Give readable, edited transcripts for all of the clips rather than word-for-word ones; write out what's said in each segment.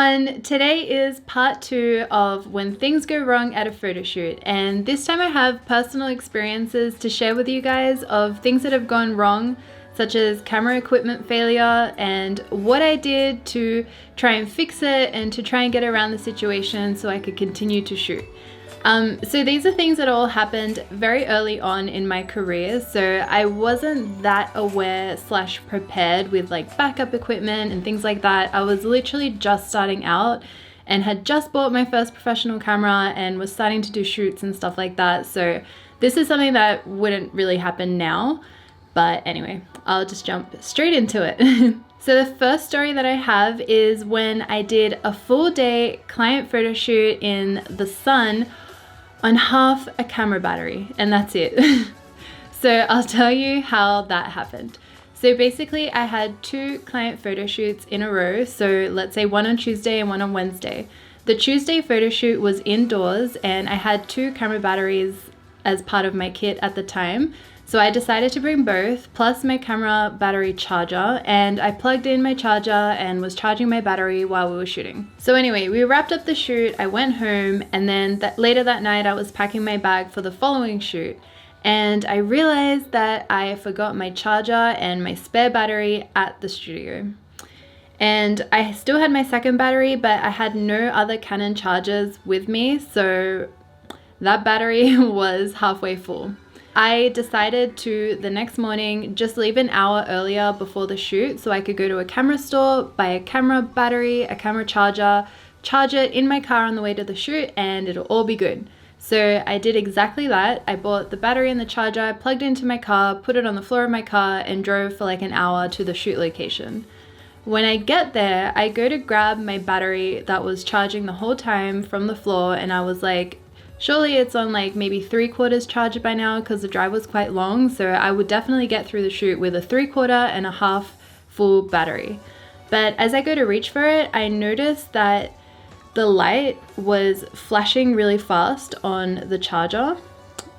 everyone, today is part 2 of when things go wrong at a photo shoot, and this time I have personal experiences to share with you guys of things that have gone wrong, such as camera equipment failure and what I did to try and fix it and to try and get around the situation so I could continue to shoot. So these are things that all happened very early on in my career, so I wasn't that aware / prepared with like backup equipment and things like that. I was literally just starting out and had just bought my first professional camera and was starting to do shoots and stuff like that, so this is something that wouldn't really happen now. But anyway, I'll just jump straight into it. So the first story that I have is when I did a full day client photo shoot in the sun on half a camera battery, and that's it. So I'll tell you how that happened. So basically I had 2 client photo shoots in a row, so let's say one on Tuesday and one on Wednesday. The Tuesday photo shoot was indoors and I had 2 camera batteries as part of my kit at the time. So I decided to bring both, plus my camera battery charger, and I plugged in my charger and was charging my battery while we were shooting. So anyway, we wrapped up the shoot, I went home, and then later that night I was packing my bag for the following shoot. And I realized that I forgot my charger and my spare battery at the studio. And I still had my second battery, but I had no other Canon chargers with me, so that battery was halfway full. I decided to, the next morning, just leave an hour earlier before the shoot so I could go to a camera store, buy a camera battery, a camera charger, charge it in my car on the way to the shoot, and it'll all be good. So I did exactly that. I bought the battery and the charger, plugged it into my car, put it on the floor of my car, and drove for like an hour to the shoot location. When I get there, I go to grab my battery that was charging the whole time from the floor, and I was like, surely it's on like maybe 3/4 charge by now because the drive was quite long, so I would definitely get through the shoot with a 3/4 and a half full battery. But as I go to reach for it, I noticed that the light was flashing really fast on the charger,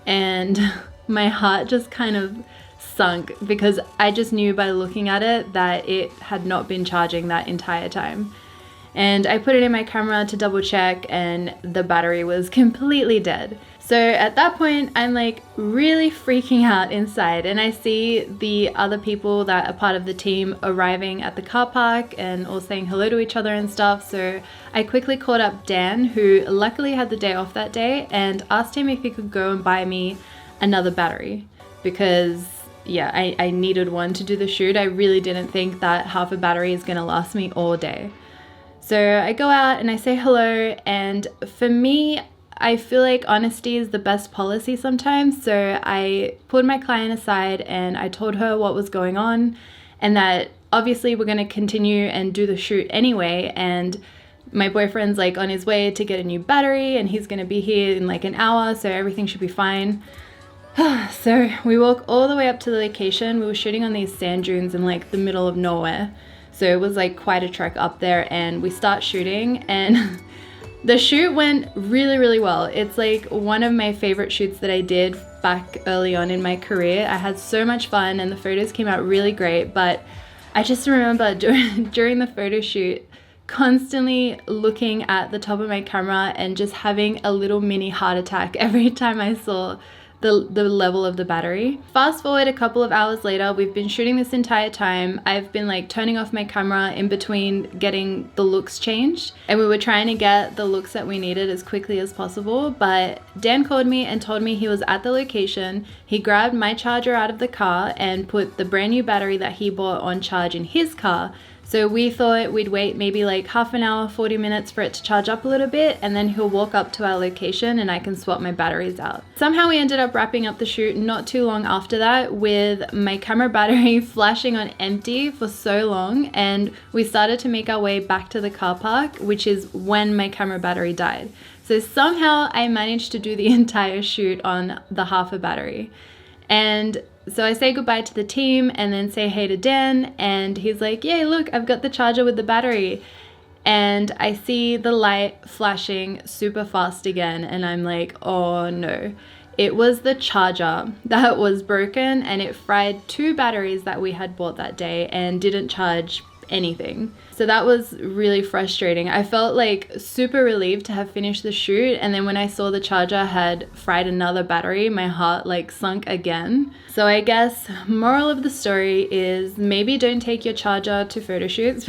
and my heart just kind of sunk because I just knew by looking at it that it had not been charging that entire time. And I put it in my camera to double check, and the battery was completely dead. So at that point, I'm like really freaking out inside, and I see the other people that are part of the team arriving at the car park and all saying hello to each other and stuff. So I quickly called up Dan, who luckily had the day off that day, and asked him if he could go and buy me another battery because yeah, I needed one to do the shoot. I really didn't think that half a battery is gonna last me all day. So I go out and I say hello, and for me, I feel like honesty is the best policy sometimes. So I pulled my client aside and I told her what was going on and that obviously we're going to continue and do the shoot anyway, and my boyfriend's like on his way to get a new battery and he's going to be here in like an hour, so everything should be fine. So we walk all the way up to the location. We were shooting on these sand dunes in like the middle of nowhere. So it was like quite a trek up there, and we start shooting, and the shoot went really, really well. It's like one of my favorite shoots that I did back early on in my career. I had so much fun and the photos came out really great, but I just remember during the photo shoot constantly looking at the top of my camera and just having a little mini heart attack every time I saw the level of the battery. Fast forward a couple of hours later, we've been shooting this entire time. I've been like turning off my camera in between getting the looks changed, and we were trying to get the looks that we needed as quickly as possible, but Dan called me and told me he was at the location. He grabbed my charger out of the car and put the brand new battery that he bought on charge in his car. So we thought we'd wait maybe like half an hour, 40 minutes for it to charge up a little bit, and then he'll walk up to our location and I can swap my batteries out. Somehow we ended up wrapping up the shoot not too long after that with my camera battery flashing on empty for so long, and we started to make our way back to the car park, which is when my camera battery died. So somehow I managed to do the entire shoot on the half a battery. And so I say goodbye to the team and then say hey to Dan, and he's like, yay, look, I've got the charger with the battery. And I see the light flashing super fast again, and I'm like, oh no. It was the charger that was broken, and it fried 2 batteries that we had bought that day and didn't charge anything. So that was really frustrating. I felt like super relieved to have finished the shoot, and then when I saw the charger had fried another battery, my heart like sunk again. So I guess moral of the story is maybe don't take your charger to photo shoots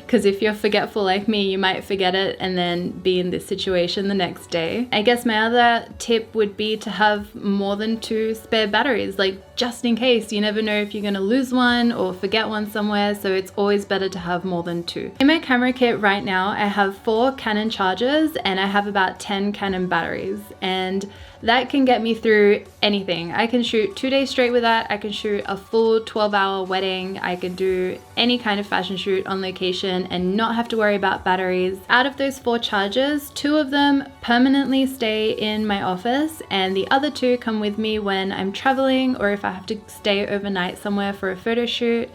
because if you're forgetful like me, you might forget it and then be in this situation the next day. I guess my other tip would be to have more than 2 spare batteries, like just in case. You never know if you're gonna lose one or forget one somewhere, so it's always better to have more than 2. In my camera kit right now, I have 4 Canon chargers and I have about 10 Canon batteries, and that can get me through anything. I can shoot 2 days straight with that. I can shoot a full 12-hour wedding. I can do any kind of fashion shoot on location and not have to worry about batteries. Out of those 4 chargers, 2 of them permanently stay in my office and the other 2 come with me when I'm traveling or if I have to stay overnight somewhere for a photo shoot.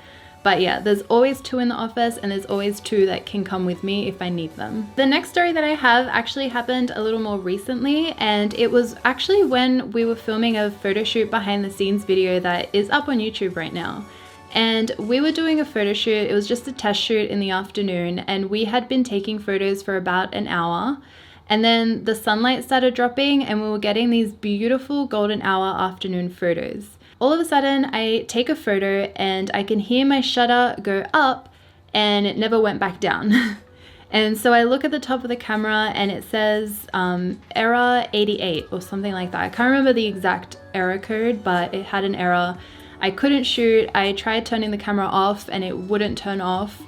But yeah, there's always 2 in the office and there's always 2 that can come with me if I need them. The next story that I have actually happened a little more recently, and it was actually when we were filming a photo shoot behind the scenes video that is up on YouTube right now. And we were doing a photo shoot. It was just a test shoot in the afternoon and we had been taking photos for about an hour. And then the sunlight started dropping and we were getting these beautiful golden hour afternoon photos. All of a sudden, I take a photo and I can hear my shutter go up and it never went back down. And so I look at the top of the camera and it says error 88 or something like that. I can't remember the exact error code, but it had an error. I couldn't shoot. I tried turning the camera off and it wouldn't turn off.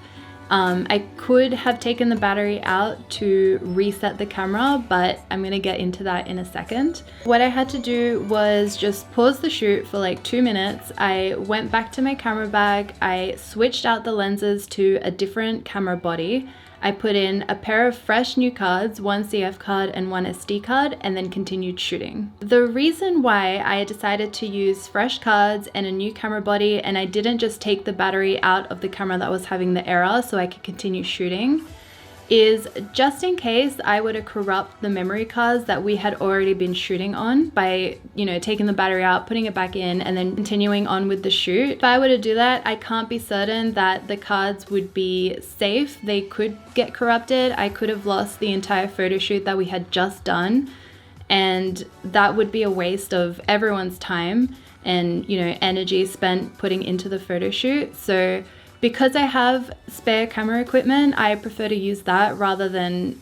I could have taken the battery out to reset the camera, but I'm gonna get into that in a second. What I had to do was just pause the shoot for like 2 minutes. I went back to my camera bag. I switched out the lenses to a different camera body. I put in a pair of fresh new cards, 1 CF card and 1 SD card, and then continued shooting. The reason why I decided to use fresh cards and a new camera body and I didn't just take the battery out of the camera that was having the error so I could continue shooting is just in case I were to corrupt the memory cards that we had already been shooting on by, you know, taking the battery out, putting it back in, and then continuing on with the shoot. If I were to do that, I can't be certain that the cards would be safe. They could get corrupted. I could have lost the entire photo shoot that we had just done, and that would be a waste of everyone's time and, you know, energy spent putting into the photo shoot. So because I have spare camera equipment, I prefer to use that rather than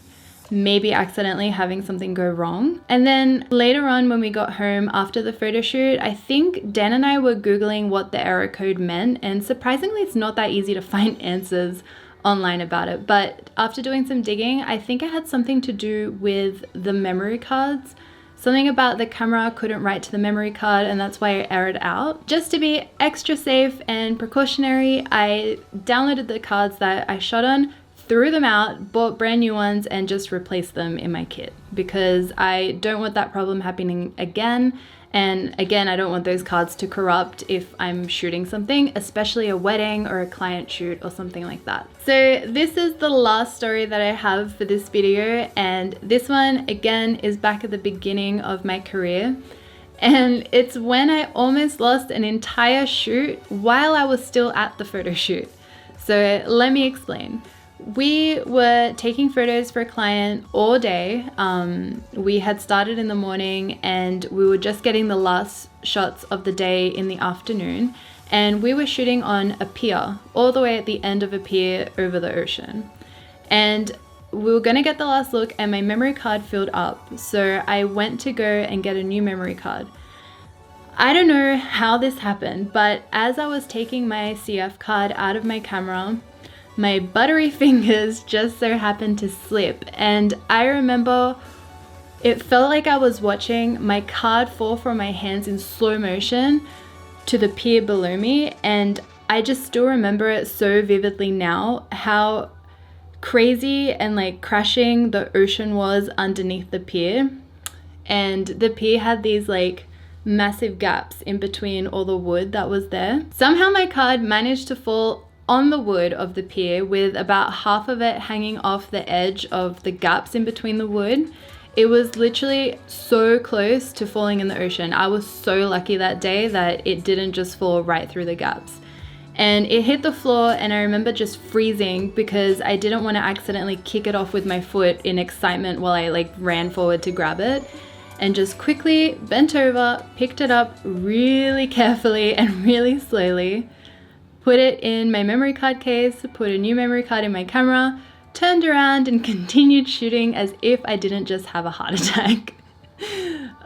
maybe accidentally having something go wrong. And then later on when we got home after the photo shoot, I think Dan and I were Googling what the error code meant, and surprisingly it's not that easy to find answers online about it. But after doing some digging, I think it had something to do with the memory cards. Something about the camera couldn't write to the memory card and that's why it errored out. Just to be extra safe and precautionary, I downloaded the cards that I shot on, threw them out, bought brand new ones and just replaced them in my kit because I don't want that problem happening again. And again, I don't want those cards to corrupt if I'm shooting something, especially a wedding or a client shoot or something like that. So this is the last story that I have for this video. And this one, again, is back at the beginning of my career. And it's when I almost lost an entire shoot while I was still at the photo shoot. So let me explain. We were taking photos for a client all day. We had started in the morning and we were just getting the last shots of the day in the afternoon. And we were shooting on a pier, all the way at the end of a pier over the ocean. And we were gonna get the last look and my memory card filled up. So I went to go and get a new memory card. I don't know how this happened, but as I was taking my CF card out of my camera, my buttery fingers just so happened to slip, and I remember it felt like I was watching my card fall from my hands in slow motion to the pier below me, and I just still remember it so vividly now, how crazy and like crashing the ocean was underneath the pier. And the pier had these like massive gaps in between all the wood that was there. Somehow my card managed to fall on the wood of the pier with about half of it hanging off the edge of the gaps in between the wood. It was literally so close to falling in the ocean. I was so lucky that day that it didn't just fall right through the gaps. and it hit the floor, and I remember just freezing because I didn't want to accidentally kick it off with my foot in excitement while I like ran forward to grab it, and just quickly bent over, picked it up really carefully and really slowly, put it in my memory card case, put a new memory card in my camera, turned around and continued shooting as if I didn't just have a heart attack.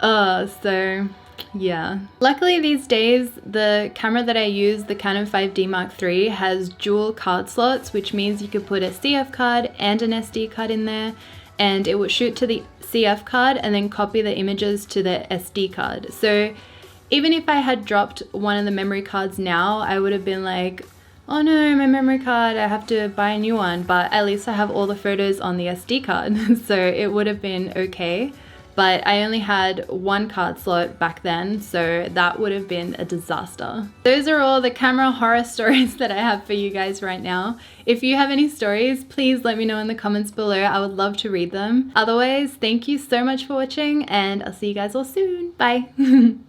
So yeah. Luckily these days, the camera that I use, the Canon 5D Mark III, has dual card slots, which means you could put a CF card and an SD card in there, and it will shoot to the CF card and then copy the images to the SD card. So even if I had dropped one of the memory cards now, I would have been like, oh no, my memory card, I have to buy a new one, but at least I have all the photos on the SD card, so it would have been okay. But I only had one card slot back then, so that would have been a disaster. Those are all the camera horror stories that I have for you guys right now. If you have any stories, please let me know in the comments below. I would love to read them. Otherwise, thank you so much for watching, and I'll see you guys all soon. Bye!